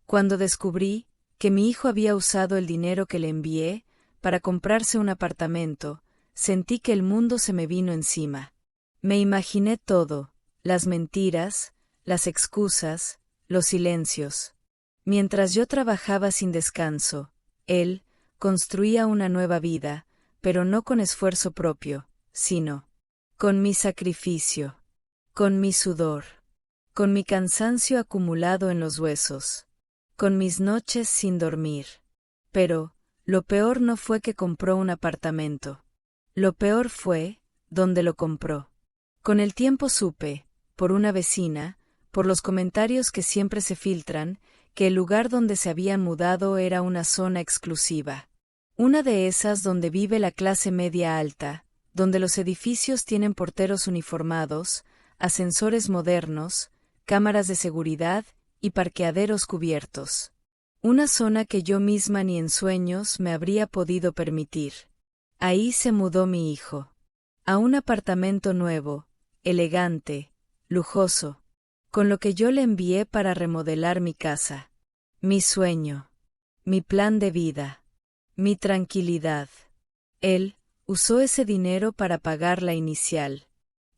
Cuando descubrí que mi hijo había usado el dinero que le envié para comprarse un apartamento, sentí que el mundo se me vino encima. Me imaginé todo, las mentiras, las excusas, los silencios. Mientras yo trabajaba sin descanso, él construía una nueva vida, pero no con esfuerzo propio, sino con mi sacrificio, con mi sudor, con mi cansancio acumulado en los huesos, con mis noches sin dormir. Pero, lo peor no fue que compró un apartamento. Lo peor fue, dónde lo compró. Con el tiempo supe, por una vecina, por los comentarios que siempre se filtran, que el lugar donde se habían mudado era una zona exclusiva. Una de esas donde vive la clase media alta, donde los edificios tienen porteros uniformados, ascensores modernos, cámaras de seguridad y parqueaderos cubiertos. Una zona que yo misma ni en sueños me habría podido permitir. Ahí se mudó mi hijo. A un apartamento nuevo, elegante, lujoso, con lo que yo le envié para remodelar mi casa. Mi sueño. Mi plan de vida. Mi tranquilidad. Él usó ese dinero para pagar la inicial.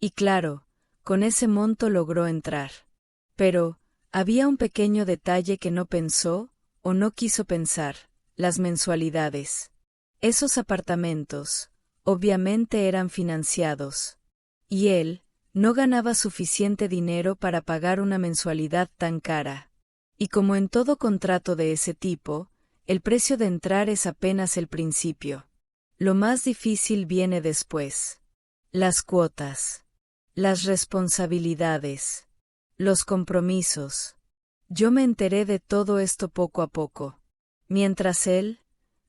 Y claro, con ese monto logró entrar. Pero, había un pequeño detalle que no pensó, o no quiso pensar: las mensualidades. Esos apartamentos, obviamente eran financiados. Y él no ganaba suficiente dinero para pagar una mensualidad tan cara. Y como en todo contrato de ese tipo, el precio de entrar es apenas el principio. Lo más difícil viene después. Las cuotas. Las responsabilidades. Los compromisos. Yo me enteré de todo esto poco a poco. Mientras él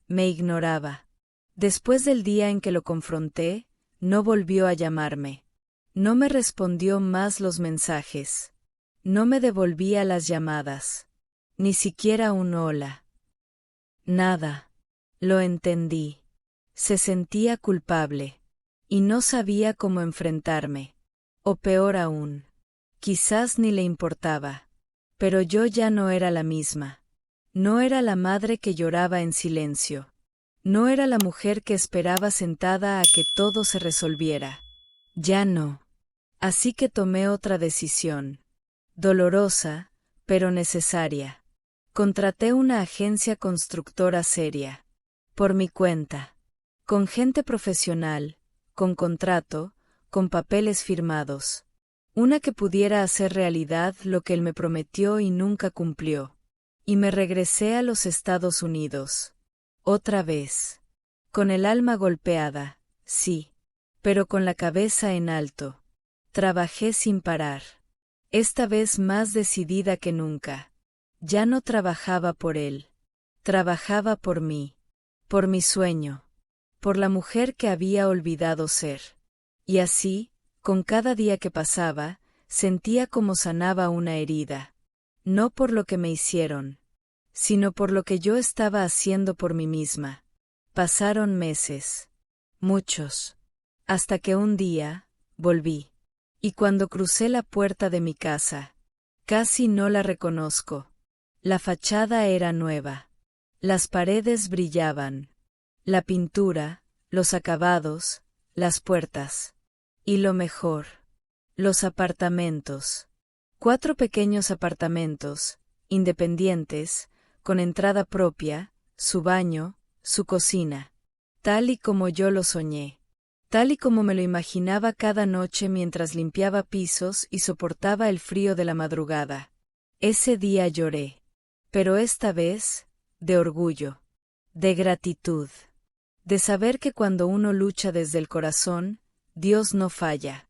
me ignoraba. Después del día en que lo confronté, no volvió a llamarme. No me respondió más los mensajes. No me devolvía las llamadas. Ni siquiera un hola. Nada. Lo entendí. Se sentía culpable. Y no sabía cómo enfrentarme. O peor aún, quizás ni le importaba. Pero yo ya no era la misma. No era la madre que lloraba en silencio. No era la mujer que esperaba sentada a que todo se resolviera. Ya no. Así que tomé otra decisión. Dolorosa, pero necesaria. Contraté una agencia constructora seria. Por mi cuenta. Con gente profesional, con contrato, con papeles firmados. Una que pudiera hacer realidad lo que él me prometió y nunca cumplió. Y me regresé a los Estados Unidos. Otra vez. Con el alma golpeada, sí. Pero con la cabeza en alto. Trabajé sin parar. Esta vez más decidida que nunca. Ya no trabajaba por él. Trabajaba por mí. Por mi sueño. Por la mujer que había olvidado ser. Y así, con cada día que pasaba, sentía como sanaba una herida. No por lo que me hicieron, sino por lo que yo estaba haciendo por mí misma. Pasaron meses. Muchos. Hasta que un día, volví. Y cuando crucé la puerta de mi casa, casi no la reconozco. La fachada era nueva. Las paredes brillaban. La pintura, los acabados, las puertas. Y lo mejor. Los apartamentos. 4 pequeños apartamentos, independientes, con entrada propia, su baño, su cocina. Tal y como yo lo soñé. Tal y como me lo imaginaba cada noche mientras limpiaba pisos y soportaba el frío de la madrugada. Ese día lloré. Pero esta vez, de orgullo. De gratitud. De saber que cuando uno lucha desde el corazón, Dios no falla.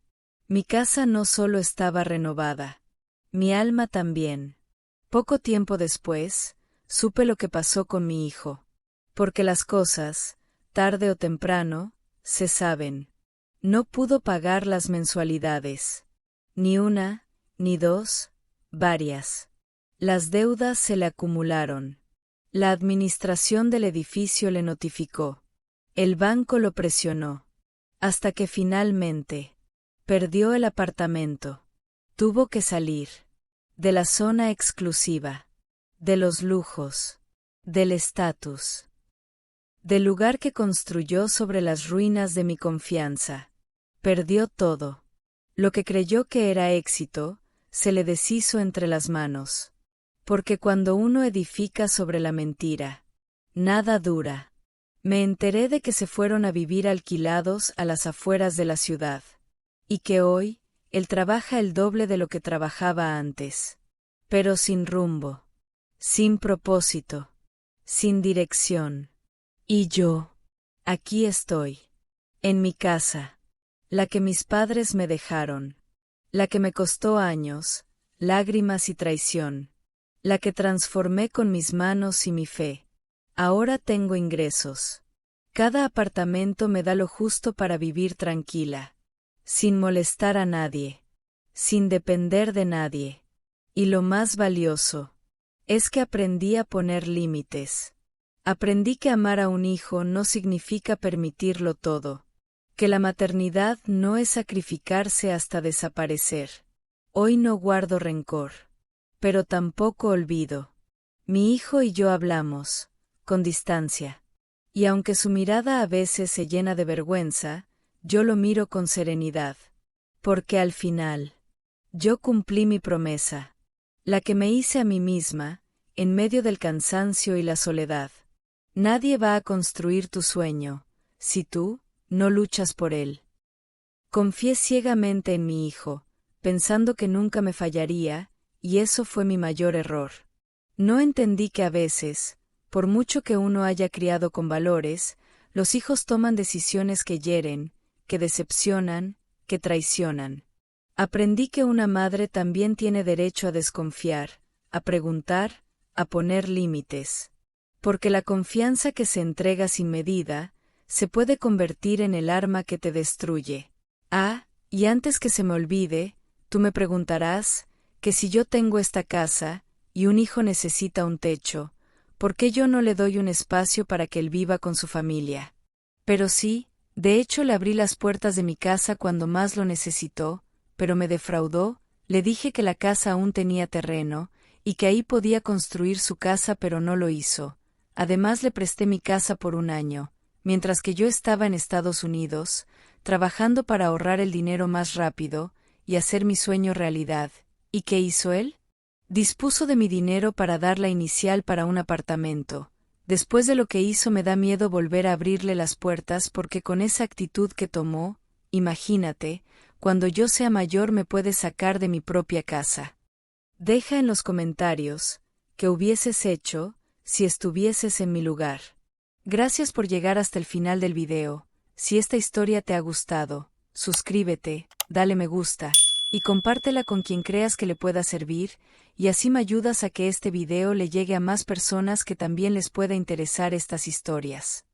Mi casa no solo estaba renovada. Mi alma también. Poco tiempo después, supe lo que pasó con mi hijo. Porque las cosas, tarde o temprano, se saben. No pudo pagar las mensualidades. Ni una, ni dos, varias. Las deudas se le acumularon. La administración del edificio le notificó. El banco lo presionó. Hasta que finalmente perdió el apartamento. Tuvo que salir de la zona exclusiva, de los lujos, del estatus, del lugar que construyó sobre las ruinas de mi confianza. Perdió todo. Lo que creyó que era éxito, se le deshizo entre las manos. Porque cuando uno edifica sobre la mentira, nada dura. Me enteré de que se fueron a vivir alquilados a las afueras de la ciudad. Y que hoy, él trabaja el doble de lo que trabajaba antes. Pero sin rumbo, sin propósito, sin dirección. Y yo, aquí estoy, en mi casa, la que mis padres me dejaron, la que me costó años, lágrimas y traición, la que transformé con mis manos y mi fe. Ahora tengo ingresos. Cada apartamento me da lo justo para vivir tranquila, sin molestar a nadie, sin depender de nadie. Y lo más valioso, es que aprendí a poner límites. Aprendí que amar a un hijo no significa permitirlo todo, que la maternidad no es sacrificarse hasta desaparecer. Hoy no guardo rencor, pero tampoco olvido. Mi hijo y yo hablamos, con distancia. Y aunque su mirada a veces se llena de vergüenza, yo lo miro con serenidad. Porque al final, yo cumplí mi promesa, la que me hice a mí misma, en medio del cansancio y la soledad. Nadie va a construir tu sueño, si tú no luchas por él. Confié ciegamente en mi hijo, pensando que nunca me fallaría, y eso fue mi mayor error. No entendí que a veces, por mucho que uno haya criado con valores, los hijos toman decisiones que hieren, que decepcionan, que traicionan. Aprendí que una madre también tiene derecho a desconfiar, a preguntar, a poner límites. Porque la confianza que se entrega sin medida, se puede convertir en el arma que te destruye. Y antes que se me olvide, tú me preguntarás, que si yo tengo esta casa, y un hijo necesita un techo, ¿por qué yo no le doy un espacio para que él viva con su familia? Pero sí, de hecho le abrí las puertas de mi casa cuando más lo necesitó, pero me defraudó, le dije que la casa aún tenía terreno, y que ahí podía construir su casa pero no lo hizo. Además le presté mi casa por un año, mientras que yo estaba en Estados Unidos, trabajando para ahorrar el dinero más rápido, y hacer mi sueño realidad. ¿Y qué hizo él? Dispuso de mi dinero para dar la inicial para un apartamento. Después de lo que hizo me da miedo volver a abrirle las puertas porque con esa actitud que tomó, imagínate, cuando yo sea mayor me puede sacar de mi propia casa. Deja en los comentarios, ¿qué hubieses hecho si estuvieses en mi lugar? Gracias por llegar hasta el final del video. Si esta historia te ha gustado, suscríbete, dale me gusta, y compártela con quien creas que le pueda servir, y así me ayudas a que este video le llegue a más personas que también les pueda interesar estas historias.